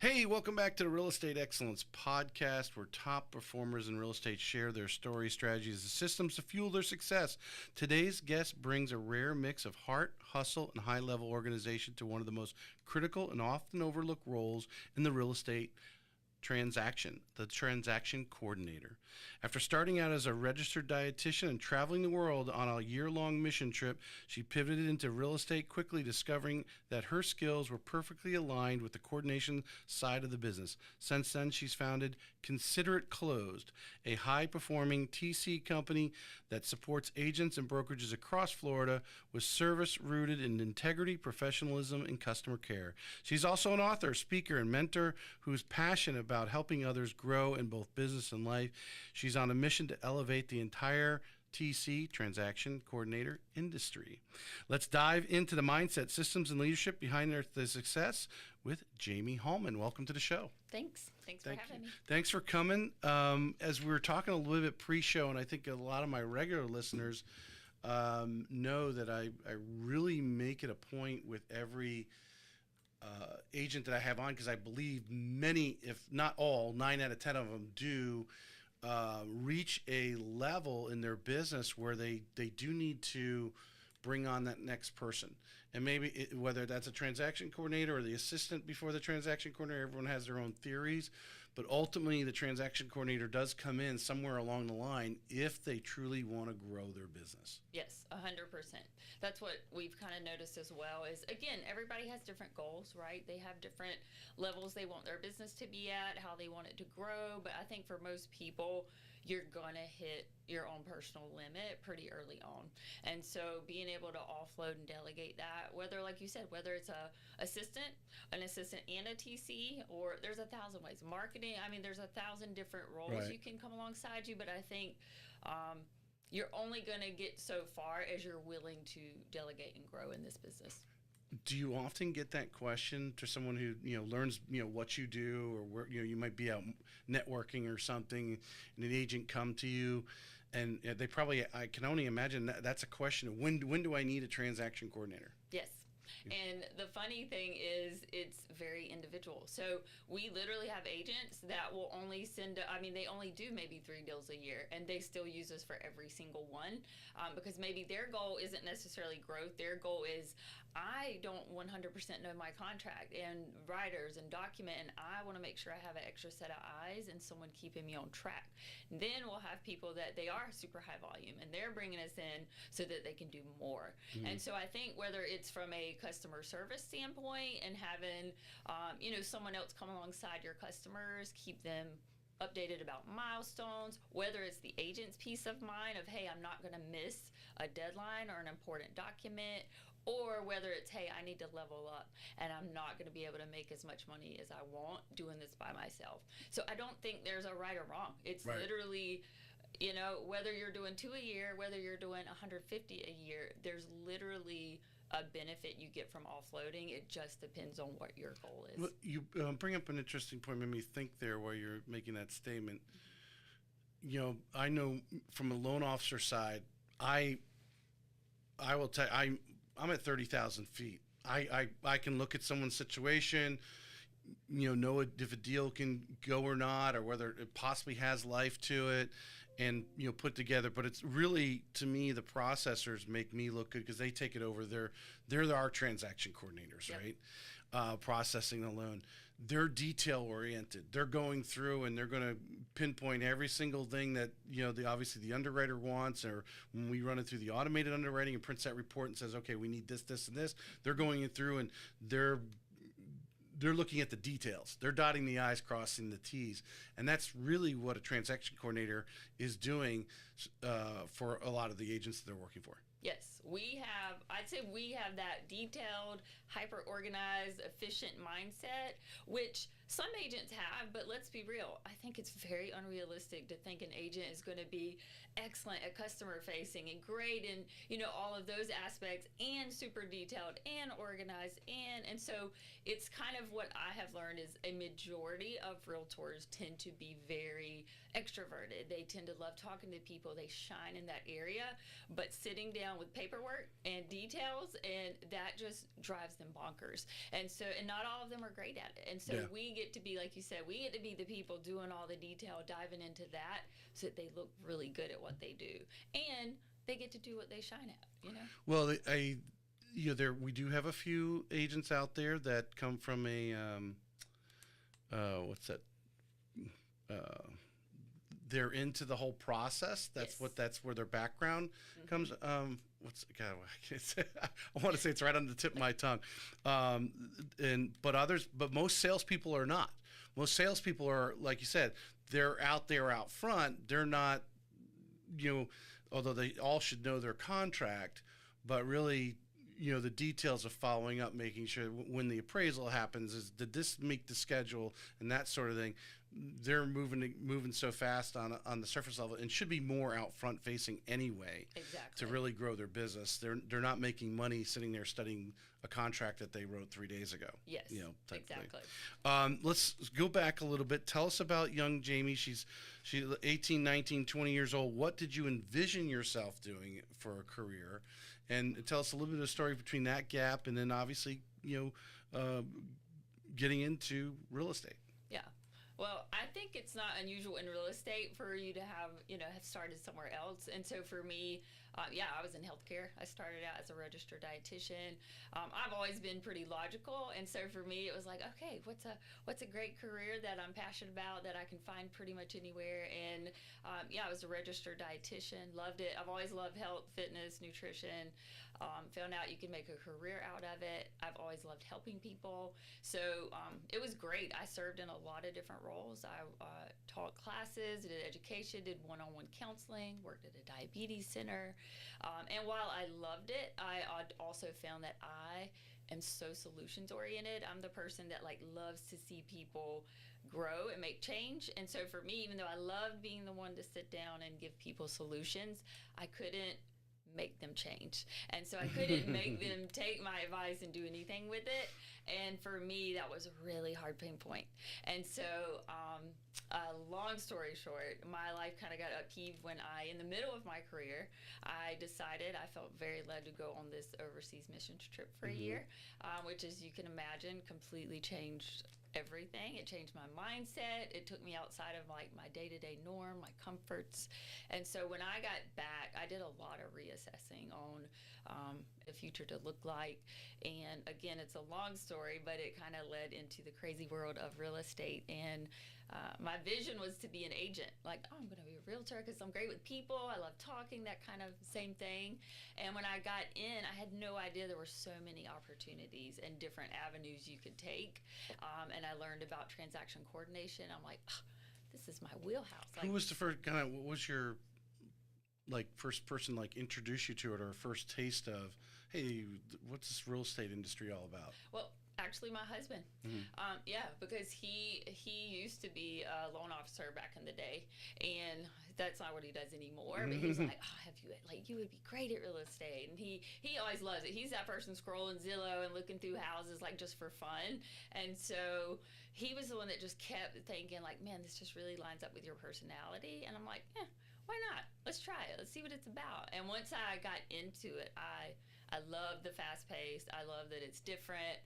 Hey, welcome back to the Real Estate Excellence Podcast, where top performers in real estate share their stories, strategies, and systems to fuel their success. Today's guest brings a rare mix of heart, hustle, and high level organization to one of the most critical and often overlooked roles in the real estate transaction, the transaction coordinator. After starting out as a registered dietitian and traveling the world on a year-long mission trip, she pivoted into real estate, quickly discovering that her skills were perfectly aligned with the coordination side of the business. Since then, she's founded Consider It Closed, a high-performing TC company that supports agents and brokerages across Florida with service rooted in integrity, professionalism, and customer care. She's also an author, speaker, and mentor who's passionate about helping others grow in both business and life. She's on a mission to elevate the entire TC, transaction coordinator industry. Let's dive into the mindset, systems, and leadership behind the success with Jamie Hallman. Welcome to the show. Thanks for having me. Thanks for coming. As we were talking a little bit pre-show, and I think a lot of my regular listeners know that I really make it a point with every agent that I have on, because I believe many, if not all, 9 out of 10 of them do reach a level in their business where they do need to bring on that next person. And maybe whether that's a transaction coordinator or the assistant before the transaction coordinator, everyone has their own theories. But ultimately, the transaction coordinator does come in somewhere along the line if they truly want to grow their business. Yes, 100%. That's what we've kind of noticed as well is, again, everybody has different goals, right? They have different levels they want their business to be at, how they want it to grow. But I think for most people, you're going to hit your own personal limit pretty early on. And so being able to offload and delegate that, whether, like you said, whether it's an assistant and a TC, or there's 1,000 ways. Marketing, I mean, there's 1,000 different roles Right. you can come alongside you, but I think you're only going to get so far as you're willing to delegate and grow in this business. Do you often get that question to someone who learns what you do, or where you might be out networking or something, and an agent come to you, and they probably, I can only imagine that's a question of when do I need a transaction coordinator? Yes. And the funny thing is, it's very individual. So we literally have agents that will only they only do maybe 3 deals a year, and they still use us for every single one, because maybe their goal isn't necessarily growth. Their goal is, I don't 100% know my contract and writers and document, and I want to make sure I have an extra set of eyes and someone keeping me on track. And then we'll have people that they are super high volume, and they're bringing us in so that they can do more. Mm-hmm. And so I think whether it's from a customer service standpoint and having someone else come alongside your customers, keep them updated about milestones, whether it's the agent's peace of mind of, hey, I'm not going to miss a deadline or an important document, or whether it's, hey, I need to level up and I'm not going to be able to make as much money as I want doing this by myself. So I don't think there's a right or wrong. It's right. Literally, whether you're doing 2 a year, whether you're doing 150 a year, there's literally a benefit you get from offloading. It just depends on what your goal is. Well, you bring up an interesting point, made me think there while you're making that statement. I know from a loan officer side, I will tell you, I'm at 30,000 feet. I can look at someone's situation, know if a deal can go or not, or whether it possibly has life to it, and put together. But it's really, to me, the processors make me look good because they take it over. They're our transaction coordinators, yep. Right? Processing the loan. They're detail oriented. They're going through and they're going to pinpoint every single thing that obviously the underwriter wants, or when we run it through the automated underwriting and prints that report and says, okay, we need this, this, and this. They're going in through and they're looking at the details. They're dotting the I's, crossing the T's. And that's really what a transaction coordinator is doing for a lot of the agents that they're working for. Yes, I'd say we have that detailed, hyper-organized, efficient mindset, which some agents have, but let's be real. I think it's very unrealistic to think an agent is going to be excellent at customer facing and great in, all of those aspects, and super detailed and organized. And so it's kind of what I have learned is a majority of realtors tend to be very extroverted. They tend to love talking to people. They shine in that area, but sitting down with paperwork and details, and that just drives them bonkers. And not all of them are great at it. And so we get to be, like you said, we get to be the people doing all the detail, diving into that, so that they look really good at what they do, and they get to do what they shine at. Well, there we do have a few agents out there that come from a what's that? They're into the whole process. That's where their background comes. What's God? I can't say. I want to say it's right on the tip of my tongue. But most salespeople are not. Most salespeople are, like you said, they're out there out front. They're not, although they all should know their contract, but really, the details of following up, making sure when the appraisal happens, did this meet the schedule and that sort of thing. They're moving so fast on the surface level, and should be more out front facing anyway. Exactly. To really grow their business. They're not making money sitting there studying a contract that they wrote 3 days ago. Yes. Exactly. Let's go back a little bit. Tell us about young Jamie. She's 18, 19, 20 years old. What did you envision yourself doing for a career? And tell us a little bit of the story between that gap and then obviously, getting into real estate. Yeah. Well, I think it's not unusual in real estate for you to have started somewhere else. And so for me, I was in healthcare. I started out as a registered dietitian. I've always been pretty logical. And so for me, it was like, okay, what's a great career that I'm passionate about that I can find pretty much anywhere? And I was a registered dietitian. Loved it. I've always loved health, fitness, nutrition. Found out you can make a career out of it. I've always loved helping people. So it was great. I served in a lot of different roles. I taught classes, did education, did one-on-one counseling, worked at a diabetes center. And while I loved it, I also found that I am so solutions oriented. I'm the person that loves to see people grow and make change. And so for me, even though I loved being the one to sit down and give people solutions, I couldn't make them change. And so I couldn't make them take my advice and do anything with it. And for me, that was a really hard pain point. And so, long story short, my life kind of got upheaved when in the middle of my career, I decided I felt very led to go on this overseas missions trip for a year, which, as you can imagine, completely changed everything. It changed my mindset. It took me outside of my day-to-day norm, my comforts. And so when I got back, I did a lot of reassessing on the future to look like. And again, it's a long story, but it kind of led into the crazy world of real estate. And my vision was to be an agent. I'm going to be a realtor because I'm great with people. I love talking, that kind of same thing. And when I got in, I had no idea there were so many opportunities and different avenues you could take. And I learned about transaction coordination. I'm like, this is my wheelhouse. Who was the first what was your first person introduce you to it, or first taste of, hey, what's this real estate industry all about? Well, actually my husband. Because he used to be a loan officer back in the day, and that's not what he does anymore. But he's like, you would be great at real estate. And he always loves it. He's that person scrolling Zillow and looking through houses just for fun. And so he was the one that just kept thinking man, this just really lines up with your personality. And I'm like, why not? Let's try it. Let's see what it's about. And once I got into it, I love the fast pace. I love that it's different.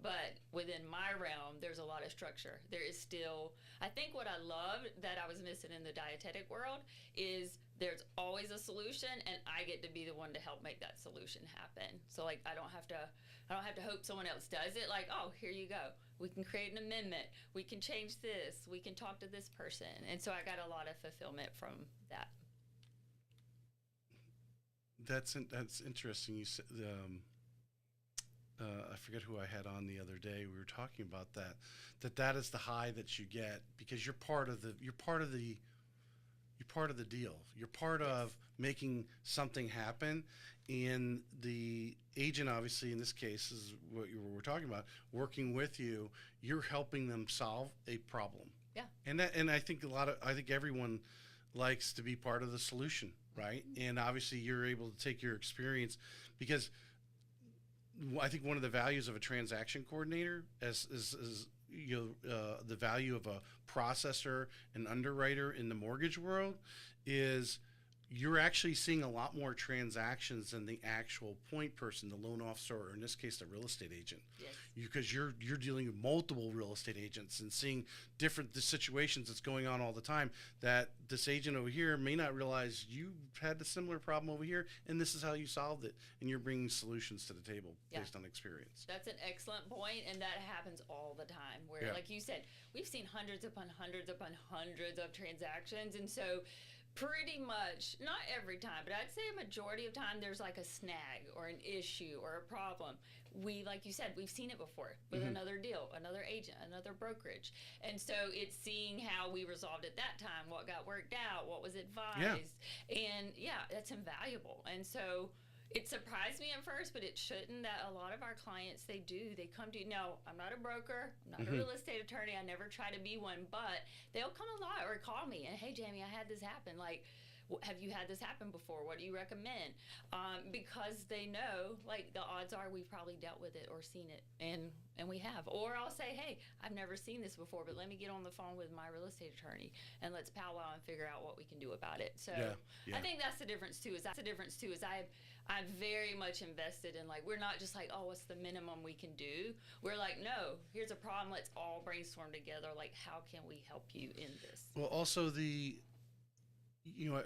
But within my realm, there's a lot of structure. There is still, I think what I loved that I was missing in the dietetic world is there's always a solution, and I get to be the one to help make that solution happen. So I don't have to hope someone else does it. Here you go. We can create an amendment. We can change this. We can talk to this person. And so I got a lot of fulfillment from that. That's interesting. You said, I forget who I had on the other day. We were talking about that is the high that you get because you're part of the deal. You're part of making something happen. And the agent, obviously, in this case, is what we're talking about. Working with you, you're helping them solve a problem. Yeah. And I think everyone likes to be part of the solution, right? And obviously, you're able to take your experience because I think one of the values of a transaction coordinator is the value of a processor and underwriter in the mortgage world is you're actually seeing a lot more transactions than the actual point person, the loan officer, or in this case, the real estate agent. Yes. Because you're dealing with multiple real estate agents and seeing different the situations that's going on all the time. That this agent over here may not realize you had a similar problem over here, and this is how you solved it, and you're bringing solutions to the table based on experience. That's an excellent point, and that happens all the time. Where, like you said, we've seen hundreds upon hundreds upon hundreds of transactions, and so pretty much, not every time, but I'd say a majority of time, there's like a snag or an issue or a problem. We, like you said, we've seen it before with another deal, another agent, another brokerage. And so it's seeing how we resolved it that time, what got worked out, what was advised. And that's invaluable. And so it surprised me at first, but it shouldn't, that a lot of our clients, they come to you. No, I'm not a broker, I'm not a real estate attorney, I never try to be one, but they'll come a lot or call me and, hey, Jamie, I had this happen. Like, have you had this happen before? What do you recommend? Because they know, like, the odds are we've probably dealt with it or seen it, and we have. Or I'll say, hey, I've never seen this before, but let me get on the phone with my real estate attorney and let's powwow and figure out what we can do about it. So I think that's the difference too. Is I'm very much invested in, like, we're not just like, oh, what's the minimum we can do? We're like, no, here's a problem. Let's all brainstorm together. Like, how can we help you in this? Well, also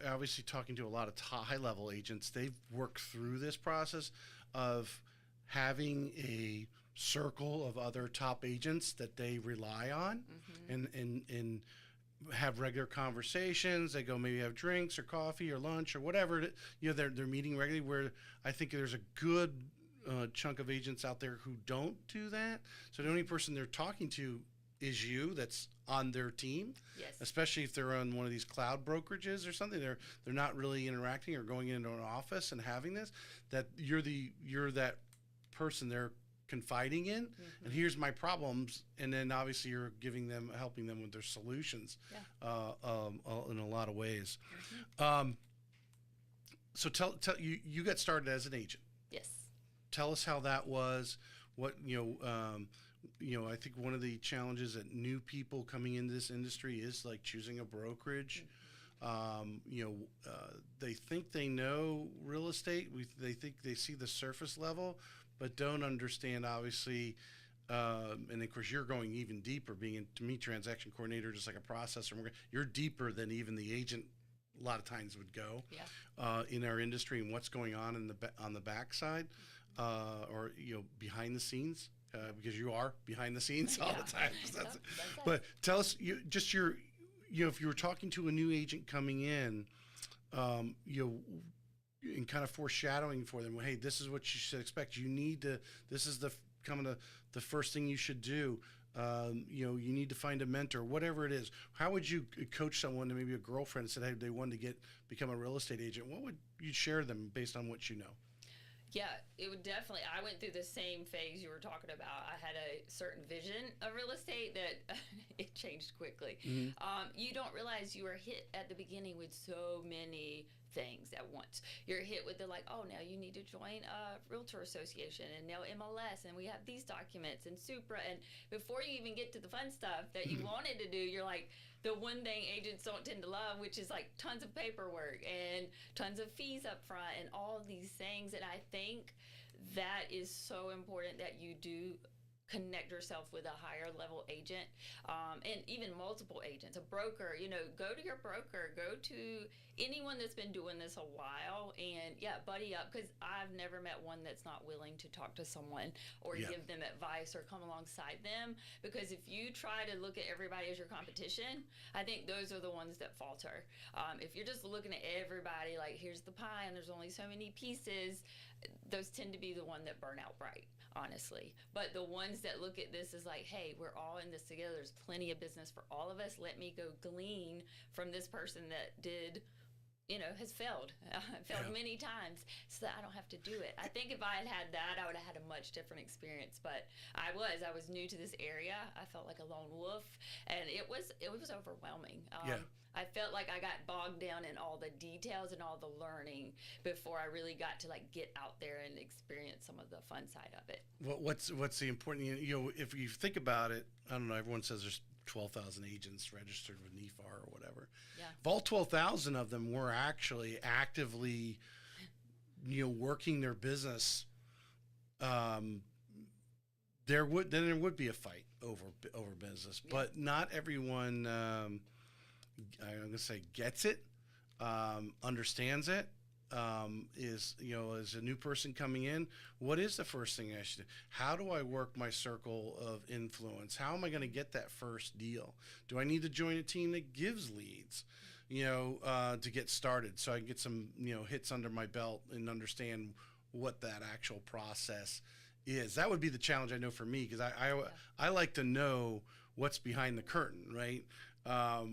obviously talking to a lot of high-level agents, they've worked through this process of having a circle of other top agents that they rely on and have regular conversations. They go maybe have drinks or coffee or lunch or whatever. They're meeting regularly, where I think there's a good chunk of agents out there who don't do that. So the only person they're talking to is you that's on their team. Yes. Especially if they're on one of these cloud brokerages or something. They're not really interacting or going into an office and having this, that you're that person they're confiding in, and here's my problems, and then obviously you're helping them with their solutions in a lot of ways. So tell you got started as an agent. Yes. Tell us how that was. What I think one of the challenges that new people coming into this industry is like choosing a brokerage. They think they know real estate. They think they see the surface level, but don't understand, obviously, and of course you're going even deeper, being to me transaction coordinator, just like a processor. You're deeper than even the agent a lot of times would go in our industry, and what's going on on the backside, or behind the scenes, because you are behind the scenes all the time. But tell us, if you were talking to a new agent coming in, and kind of foreshadowing for them, hey, this is what you should expect. You need to. This is the first thing you should do. You need to find a mentor, whatever it is. How would you coach someone, maybe a girlfriend, said, hey, they wanted to become a real estate agent? What would you share them based on what you know? Yeah, it would definitely. I went through the same phase you were talking about. I had a certain vision of real estate that it changed quickly. You don't realize you are hit at the beginning with so many things at once. You're hit with now you need to join a realtor association, and now MLS, and we have these documents and Supra, and before you even get to the fun stuff that you wanted to do, you're like, the one thing agents don't tend to love, which is like tons of paperwork and tons of fees up front and all of these things. And I think that is so important that you do connect yourself with a higher level agent, and even multiple agents, a broker. Go to your broker, go to anyone that's been doing this a while, and buddy up, because I've never met one that's not willing to talk to someone or give them advice or come alongside them. Because if you try to look at everybody as your competition, I think those are the ones that falter. If you're just looking at everybody like, here's the pie and there's only so many pieces, those tend to be the one that burn out bright, honestly. But the ones that look at this as like, hey, we're all in this together, there's plenty of business for all of us, let me go glean from this person that has failed many times, so that I don't have to do it. I think if I had that, I would have had a much different experience. But I was new to this area. I felt like a lone wolf, and it was overwhelming. I felt like I got bogged down in all the details and all the learning before I really got to get out there and experience some of the fun side of it. What's the important? If you think about it, I don't know. Everyone says there's 12,000 agents registered with NEFAR or whatever. Yeah. If all 12,000 of them were actually actively, working their business, there would be a fight over business. Yeah. But not everyone, I'm going to say, gets it, understands it. Is as a new person coming in, what is the first thing I should do? How do I work my circle of influence? How am I going to get that first deal? Do I need to join a team that gives leads, to get started, so I can get some, hits under my belt and understand what that actual process is? That would be the challenge, I know, for me, because I like to know what's behind the curtain, right? I'll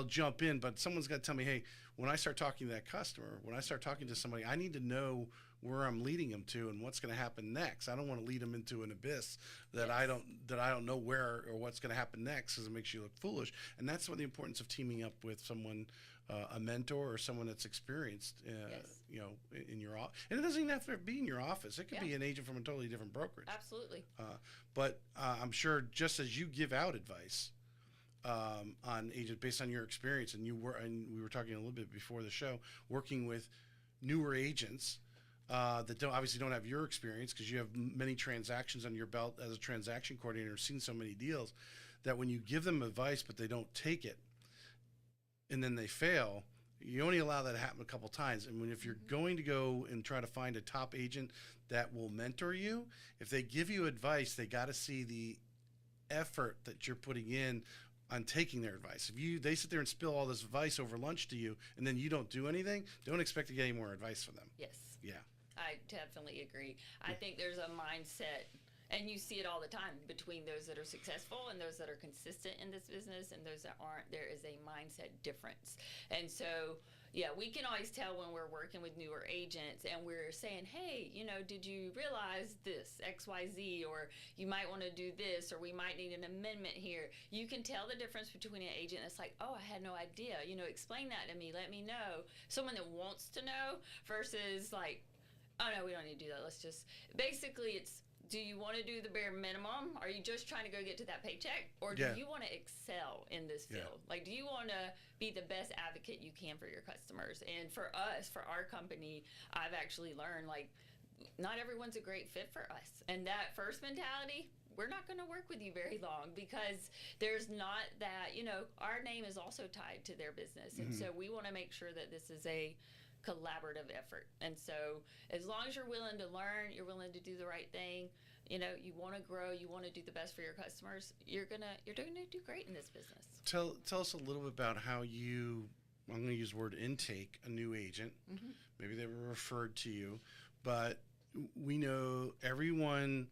jump in, but someone's got to tell me, hey, when I start talking to that customer, when I start talking to somebody, I need to know where I'm leading them to and what's going to happen next. I don't want to lead them into an abyss that I don't know where or what's going to happen next, because it makes you look foolish. And that's what the importance of teaming up with someone, a mentor or someone that's experienced, in your office. And it doesn't even have to be in your office. It could be an agent from a totally different brokerage. Absolutely. But I'm sure just as you give out advice on agents based on your experience, and we were talking a little bit before the show, working with newer agents that obviously don't have your experience, because you have many transactions on your belt as a transaction coordinator, seen so many deals, that when you give them advice but they don't take it and then they fail, you only allow that to happen a couple times. And if you're going to go and try to find a top agent that will mentor you, if they give you advice, they got to see the effort that you're putting in on taking their advice. If they sit there and spill all this advice over lunch to you and then you don't do anything, don't expect to get any more advice from them. Yes. Yeah. I definitely agree. I think there's a mindset, and you see it all the time, between those that are successful and those that are consistent in this business and those that aren't. There is a mindset difference. And so, we can always tell when we're working with newer agents and we're saying, hey, did you realize this, XYZ, or you might want to do this, or we might need an amendment here. You can tell the difference between an agent that's like, oh, I had no idea, explain that to me, let me know. Someone that wants to know versus like, oh, no, we don't need to do that. Let's just, basically it's, do you want to do the bare minimum? Are you just trying to go get to that paycheck? Or do you want to excel in this field? Like, do you want to be the best advocate you can for your customers? And for us, for our company, I've actually learned, like, not everyone's a great fit for us. And that first mentality, we're not going to work with you very long, because there's not that, our name is also tied to their business. And so we want to make sure that this is a collaborative effort. And so as long as you're willing to learn, you're willing to do the right thing, you want to grow, you want to do the best for your customers, you're going to do great in this business. Tell us a little bit about how I'm going to use the word intake a new agent. Maybe they were referred to you, but we know everyone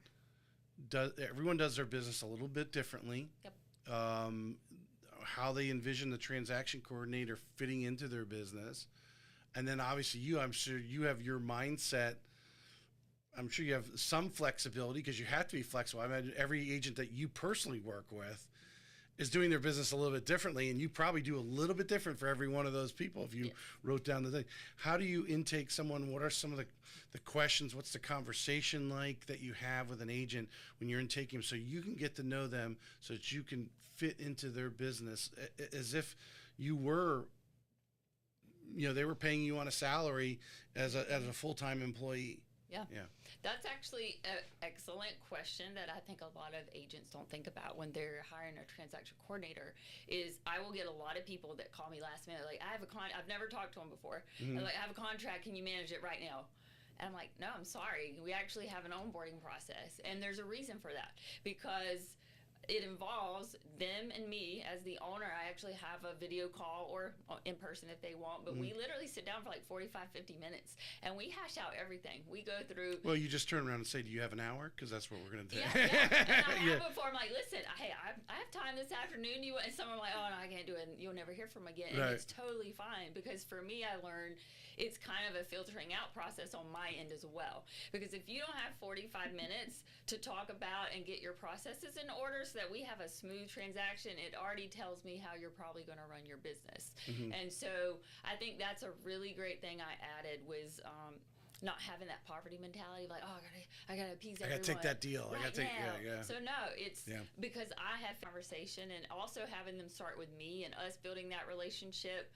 does their business a little bit differently. Yep. How they envision the transaction coordinator fitting into their business. And then obviously I'm sure you have your mindset. I'm sure you have some flexibility, because you have to be flexible. I imagine every agent that you personally work with is doing their business a little bit differently, and you probably do a little bit different for every one of those people if you wrote down the thing. How do you intake someone? What are some of the questions? What's the conversation like that you have with an agent when you're intaking them, so you can get to know them, so that you can fit into their business as if you were, they were paying you on a salary as a full-time employee? Yeah. That's actually an excellent question that I think a lot of agents don't think about when they're hiring a transaction coordinator. Is I will get a lot of people that call me last minute, like, I've never talked to them before. They're like, I have a contract, can you manage it right now? And I'm like, no, I'm sorry. We actually have an onboarding process, and there's a reason for that, because it involves them and me as the owner. I actually have a video call, or in person if they want, but we literally sit down for like 45, 50 minutes and we hash out everything. We go through. Well, you just turn around and say, do you have an hour? Because that's what we're going to do. Yeah. And I have before, I'm like, listen, hey, I have time this afternoon. And someone like, oh, no, I can't do it. And you'll never hear from them again. And it's totally fine, because for me, I learned it's kind of a filtering out process on my end as well. Because if you don't have 45 minutes to talk about and get your processes in order so that we have a smooth transaction, it already tells me how you're probably going to run your business. And so I think that's a really great thing I added was not having that poverty mentality of like, oh, I gotta appease I everyone. gotta take that deal. Right I gotta take, now. yeah. So no, it's because I have conversation and also having them start with me and us building that relationship.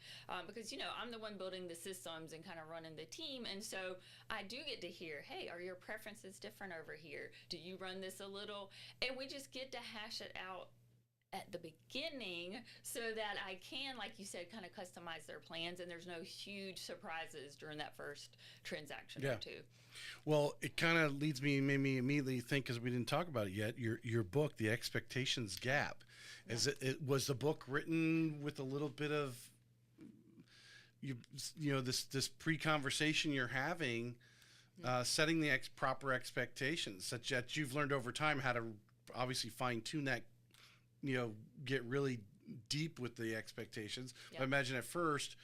Because I'm the one building the systems and kind of running the team, and so I do get to hear, hey, are your preferences different over here? Do you run this a little? And we just get to hash it out at the beginning so that I can, like you said, kind of customize their plans and there's no huge surprises during that first transaction or two. Well, it kind of made me immediately think, because we didn't talk about it yet, your book, The Expectations Gap. Is it was the book written with a little bit of this pre-conversation you're having, setting the proper expectations, such that you've learned over time how to obviously fine-tune that, get really deep with the expectations. I imagine at first,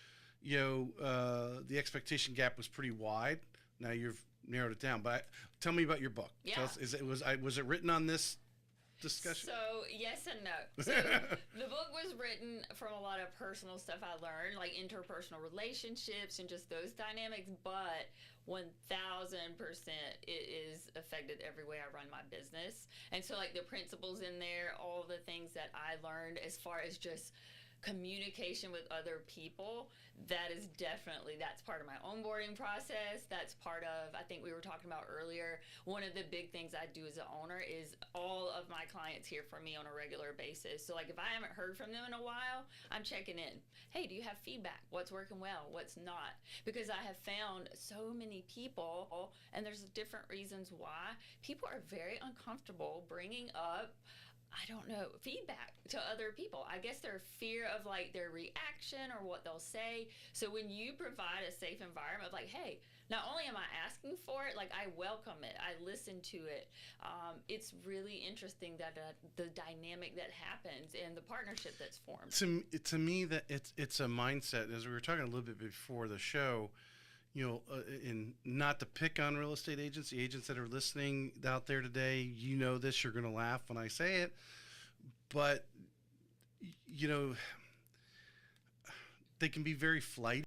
the expectation gap was pretty wide. Now you've narrowed it down. But tell me about your book. Yeah. Was it written on this discussion? So yes and no. So the book was written from a lot of personal stuff I learned, like interpersonal relationships and just those dynamics, but 1000% it is affected every way I run my business. And so like the principles in there, all the things that I learned as far as just communication with other people, that's part of my onboarding process. That's part of, I think we were talking about earlier, one of the big things I do as an owner is all of my clients hear from me on a regular basis. So like if I haven't heard from them in a while, I'm checking in. Hey, do you have feedback? What's working well? What's not? Because I have found so many people, and there's different reasons why, people are very uncomfortable bringing up, I don't know, feedback to other people. I guess their fear of like their reaction or what they'll say. So when you provide a safe environment of like, hey, not only am I asking for it, like I welcome it, I listen to it. It's really interesting that the dynamic that happens and the partnership that's formed. To me, that it's a mindset. As we were talking a little bit before the show, and not to pick on real estate agents, the agents that are listening out there today, this, you're going to laugh when I say it, but, they can be very flighty.